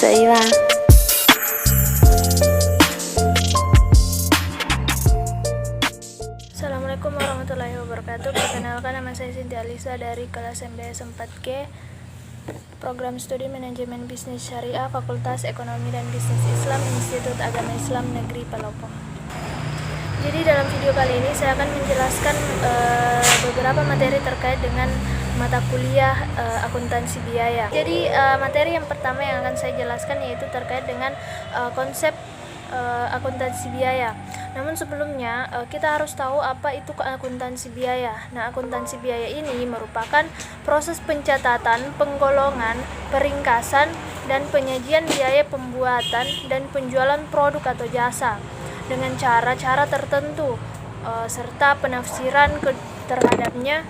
水啦。Assalamualaikum warahmatullahi wabarakatuh. Perkenalkan, nama saya Sinti Alisa dari kelas MBS 4G, Program Studi Manajemen Bisnis Syariah, Fakultas Ekonomi dan Bisnis Islam, Institut Agama Islam Negeri Palopo. Jadi dalam video kali ini saya akan menjelaskan beberapa materi terkait dengan mata kuliah akuntansi biaya. Jadi materi yang pertama yang akan saya jelaskan yaitu terkait dengan konsep akuntansi biaya. Namun sebelumnya kita harus tahu apa itu akuntansi biaya. Nah, akuntansi biaya ini merupakan proses pencatatan, penggolongan, peringkasan, dan penyajian biaya pembuatan dan penjualan produk atau jasa dengan cara-cara tertentu serta penafsiran terhadapnya.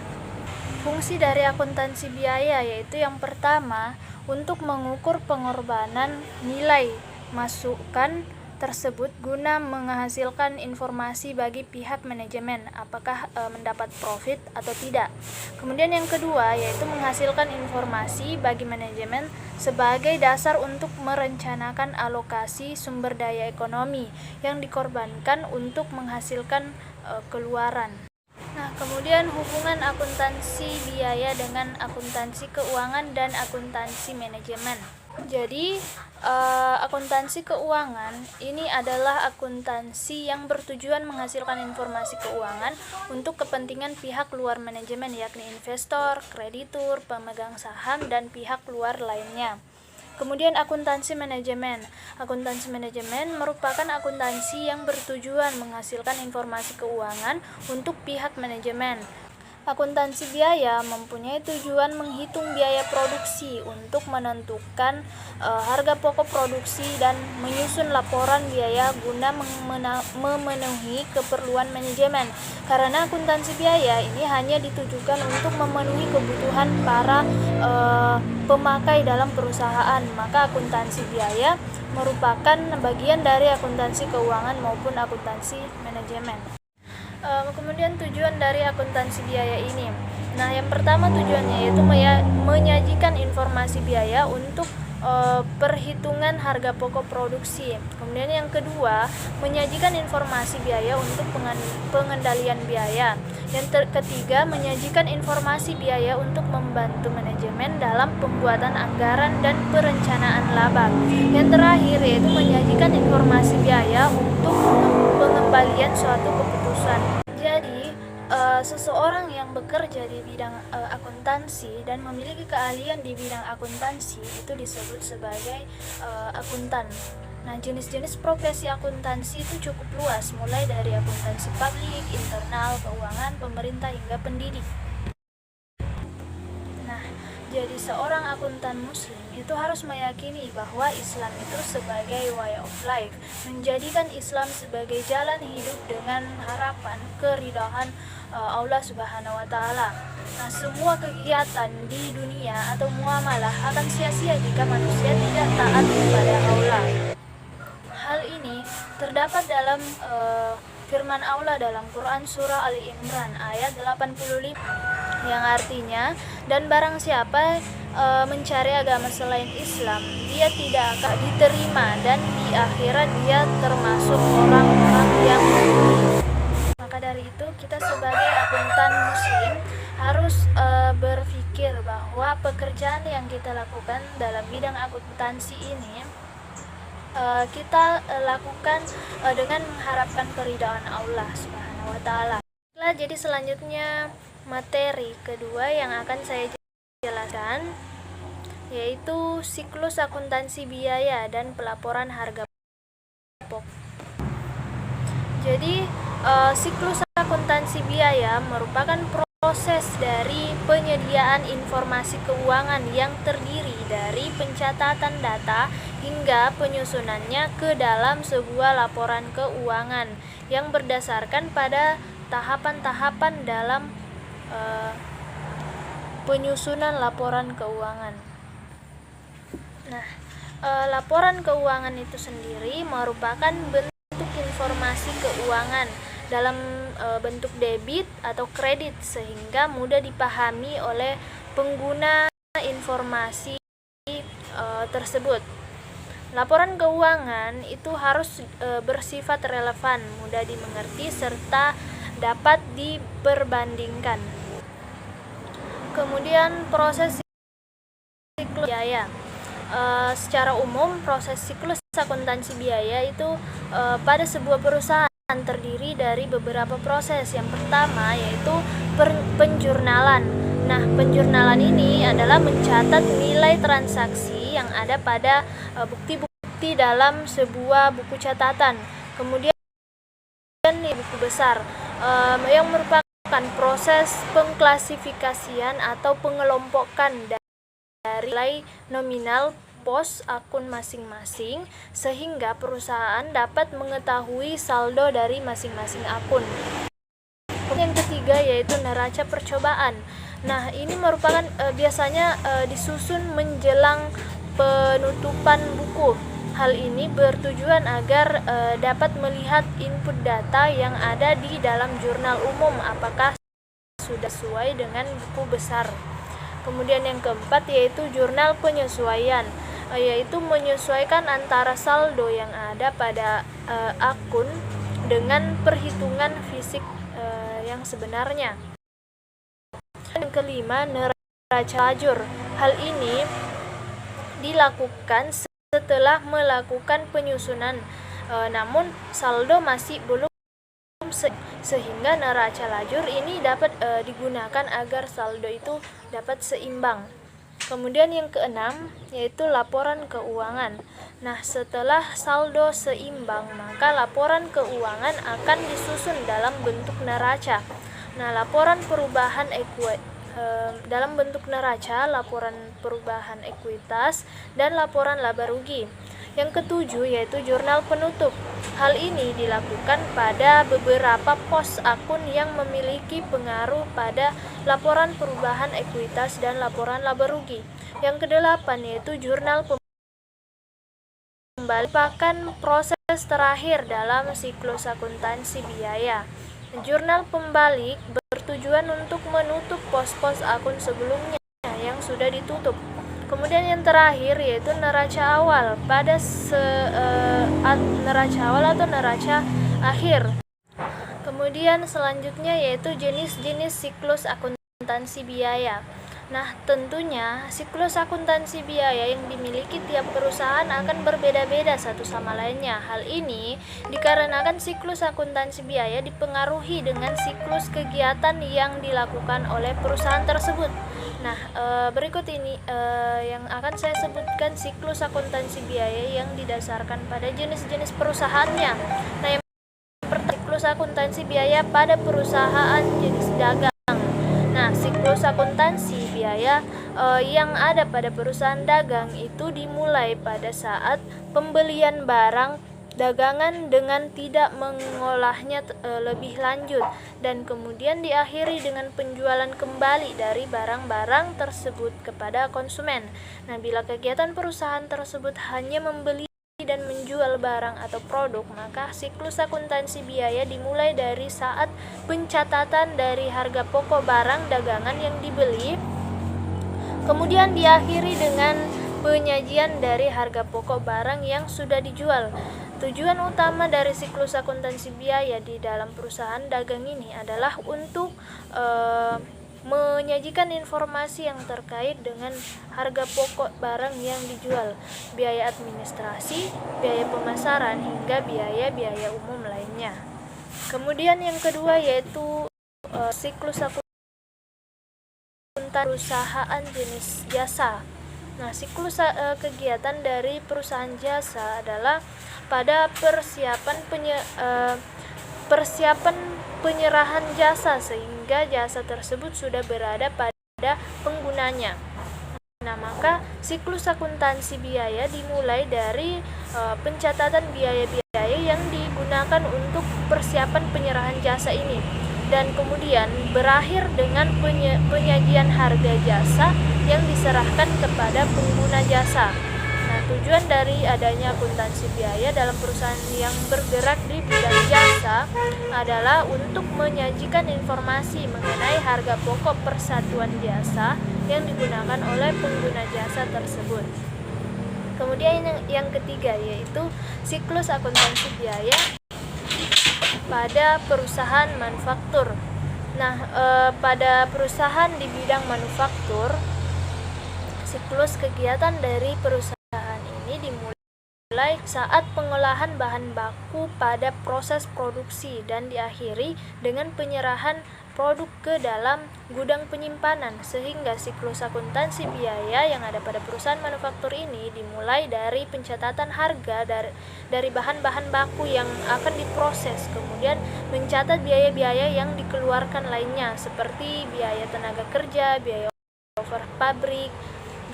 Fungsi dari akuntansi biaya yaitu yang pertama untuk mengukur pengorbanan nilai masukan tersebut guna menghasilkan informasi bagi pihak manajemen apakah mendapat profit atau tidak. Kemudian yang kedua yaitu menghasilkan informasi bagi manajemen sebagai dasar untuk merencanakan alokasi sumber daya ekonomi yang dikorbankan untuk menghasilkan keluaran. Nah, kemudian hubungan akuntansi biaya dengan akuntansi keuangan dan akuntansi manajemen. Jadi, akuntansi keuangan ini adalah akuntansi yang bertujuan menghasilkan informasi keuangan untuk kepentingan pihak luar manajemen, yakni investor, kreditur, pemegang saham, dan pihak luar lainnya. Kemudian akuntansi manajemen. Akuntansi manajemen merupakan akuntansi yang bertujuan menghasilkan informasi keuangan untuk pihak manajemen. Akuntansi biaya mempunyai tujuan menghitung biaya produksi untuk menentukan harga pokok produksi dan menyusun laporan biaya guna memenuhi keperluan manajemen. Karena akuntansi biaya ini hanya ditujukan untuk memenuhi kebutuhan para pemakai dalam perusahaan, maka akuntansi biaya merupakan bagian dari akuntansi keuangan maupun akuntansi manajemen. Kemudian tujuan dari akuntansi biaya ini. Nah, yang pertama tujuannya yaitu menyajikan informasi biaya untuk perhitungan harga pokok produksi. Kemudian yang kedua, menyajikan informasi biaya untuk pengendalian biaya. Yang ketiga, menyajikan informasi biaya untuk membantu manajemen dalam pembuatan anggaran dan perencanaan laba. Yang terakhir yaitu menyajikan informasi biaya untuk pengembalian suatu keputusan. Jadi, seseorang yang bekerja di bidang akuntansi dan memiliki keahlian di bidang akuntansi itu disebut sebagai akuntan. Nah, jenis-jenis profesi akuntansi itu cukup luas, mulai dari akuntansi publik, internal, keuangan, pemerintah, hingga pendidik. Nah, jadi seorang akuntan muslim itu harus meyakini bahwa Islam itu sebagai way of life, menjadikan Islam sebagai jalan hidup dengan harapan keridhaan Allah Subhanahu wa taala. Nah, semua kegiatan di dunia atau muamalah akan sia-sia jika manusia tidak taat kepada Allah. Hal ini terdapat dalam firman Allah dalam Quran surah Ali Imran ayat 85 yang artinya, dan barang siapa mencari agama selain Islam, dia tidak akan diterima dan di akhirat dia termasuk orang-orang yang merugi. Maka dari itu kita sebagai akuntan muslim harus berpikir bahwa pekerjaan yang kita lakukan dalam bidang akuntansi ini kita lakukan dengan mengharapkan keridhaan Allah Subhanahu wa taala. Jadi selanjutnya materi kedua yang akan saya jelaskan yaitu siklus akuntansi biaya dan pelaporan harga pokok. Jadi siklus akuntansi biaya merupakan proses dari penyediaan informasi keuangan yang terdiri dari pencatatan data hingga penyusunannya ke dalam sebuah laporan keuangan yang berdasarkan pada tahapan-tahapan dalam penyusunan laporan keuangan. Nah, laporan keuangan itu sendiri merupakan bentuk informasi keuangan dalam bentuk debit atau kredit sehingga mudah dipahami oleh pengguna informasi tersebut. Laporan keuangan itu harus bersifat relevan, mudah dimengerti, serta dapat diperbandingkan. Kemudian proses siklus biaya. Secara umum proses siklus akuntansi biaya itu pada sebuah perusahaan terdiri dari beberapa proses. Yang pertama yaitu penjurnalan. Nah, penjurnalan ini adalah mencatat nilai transaksi yang ada pada bukti-bukti dalam sebuah buku catatan. Kemudian buku besar yang merupakan proses pengklasifikasian atau pengelompokan dari nilai nominal pos akun masing-masing sehingga perusahaan dapat mengetahui saldo dari masing-masing akun. Yang ketiga yaitu neraca percobaan. Nah, ini merupakan biasanya disusun menjelang penutupan buku. Hal ini bertujuan agar dapat melihat input data yang ada di dalam jurnal umum apakah sudah sesuai dengan buku besar. Kemudian yang keempat yaitu jurnal penyesuaian, yaitu menyesuaikan antara saldo yang ada pada akun dengan perhitungan fisik yang sebenarnya. Yang kelima, neraca lajur. Hal ini dilakukan setelah melakukan penyusunan, namun saldo masih belum sehingga neraca lajur ini dapat digunakan agar saldo itu dapat seimbang. Kemudian yang keenam yaitu laporan keuangan. Nah, setelah saldo seimbang, maka laporan keuangan akan disusun dalam bentuk neraca. Nah, laporan perubahan dalam bentuk neraca, laporan perubahan ekuitas, dan laporan laba rugi. Yang ketujuh yaitu jurnal penutup. Hal ini dilakukan pada beberapa pos akun yang memiliki pengaruh pada laporan perubahan ekuitas dan laporan laba rugi. Yang kedelapan yaitu jurnal pembalik, merupakan proses terakhir dalam siklus akuntansi biaya. Jurnal pembalik bertujuan untuk menutup pos-pos akun sebelumnya yang sudah ditutup. Kemudian yang terakhir yaitu neraca awal pada neraca awal atau neraca akhir. Kemudian selanjutnya yaitu jenis-jenis siklus akuntansi biaya. Nah, tentunya siklus akuntansi biaya yang dimiliki tiap perusahaan akan berbeda-beda satu sama lainnya. Hal ini dikarenakan siklus akuntansi biaya dipengaruhi dengan siklus kegiatan yang dilakukan oleh perusahaan tersebut. Nah, berikut ini yang akan saya sebutkan siklus akuntansi biaya yang didasarkan pada jenis-jenis perusahaannya. Nah, yang pertama siklus akuntansi biaya pada perusahaan jenis dagang. Nah, siklus akuntansi biaya yang ada pada perusahaan dagang itu dimulai pada saat pembelian barang dagangan dengan tidak mengolahnya lebih lanjut dan kemudian diakhiri dengan penjualan kembali dari barang-barang tersebut kepada konsumen. Nah, bila kegiatan perusahaan tersebut hanya membeli dan menjual barang atau produk, maka siklus akuntansi biaya dimulai dari saat pencatatan dari harga pokok barang dagangan yang dibeli, kemudian diakhiri dengan penyajian dari harga pokok barang yang sudah dijual. Tujuan utama dari siklus akuntansi biaya di dalam perusahaan dagang ini adalah untuk menyajikan informasi yang terkait dengan harga pokok barang yang dijual, biaya administrasi, biaya pemasaran, hingga biaya-biaya umum lainnya. Kemudian yang kedua yaitu siklus akuntansi perusahaan jenis jasa. Nah, siklus kegiatan dari perusahaan jasa adalah pada persiapan penyerahan jasa sehingga jasa tersebut sudah berada pada penggunanya. Nah, maka siklus akuntansi biaya dimulai dari pencatatan biaya-biaya yang digunakan untuk persiapan penyerahan jasa ini dan kemudian berakhir dengan penyajian harga jasa yang diserahkan kepada pengguna jasa. Nah, tujuan dari adanya akuntansi biaya dalam perusahaan yang bergerak di bidang jasa adalah untuk menyajikan informasi mengenai harga pokok persatuan jasa yang digunakan oleh pengguna jasa tersebut. Kemudian yang ketiga yaitu siklus akuntansi biaya pada perusahaan manufaktur. Nah, pada perusahaan di bidang manufaktur, siklus kegiatan dari perusahaan ini dimulai saat pengolahan bahan baku pada proses produksi dan diakhiri dengan penyerahan produk ke dalam gudang penyimpanan, sehingga siklus akuntansi biaya yang ada pada perusahaan manufaktur ini dimulai dari pencatatan harga dari bahan-bahan baku yang akan diproses, kemudian mencatat biaya-biaya yang dikeluarkan lainnya seperti biaya tenaga kerja, biaya over pabrik,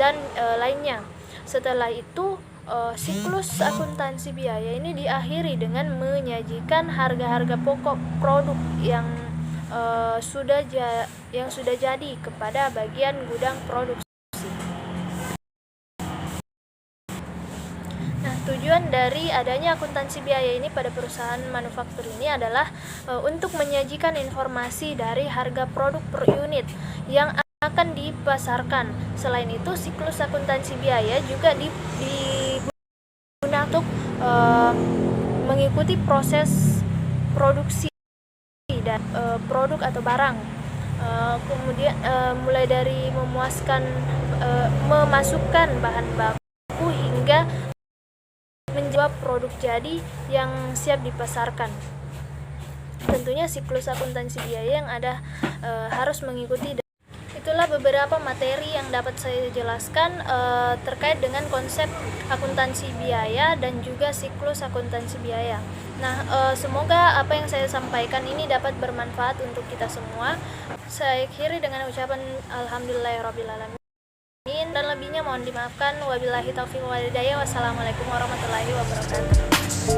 dan lainnya. Setelah itu siklus akuntansi biaya ini diakhiri dengan menyajikan harga-harga pokok produk yang sudah jadi kepada bagian gudang produksi. Nah, tujuan dari adanya akuntansi biaya ini pada perusahaan manufaktur ini adalah untuk menyajikan informasi dari harga produk per unit yang akan dipasarkan. Selain itu, siklus akuntansi biaya juga digunakan untuk mengikuti proses produksi dan produk atau barang, kemudian mulai dari memasukkan bahan baku hingga menjawab produk jadi yang siap dipasarkan. Tentunya siklus akuntansi biaya yang ada harus mengikuti. Itulah beberapa materi yang dapat saya jelaskan terkait dengan konsep akuntansi biaya dan juga siklus akuntansi biaya. Nah, semoga apa yang saya sampaikan ini dapat bermanfaat untuk kita semua. Saya akhiri dengan ucapan alhamdulillahirrabbilalamin, dan lebihnya mohon dimaafkan. Wabillahi taufiq wal hidayah. Wassalamualaikum warahmatullahi wabarakatuh.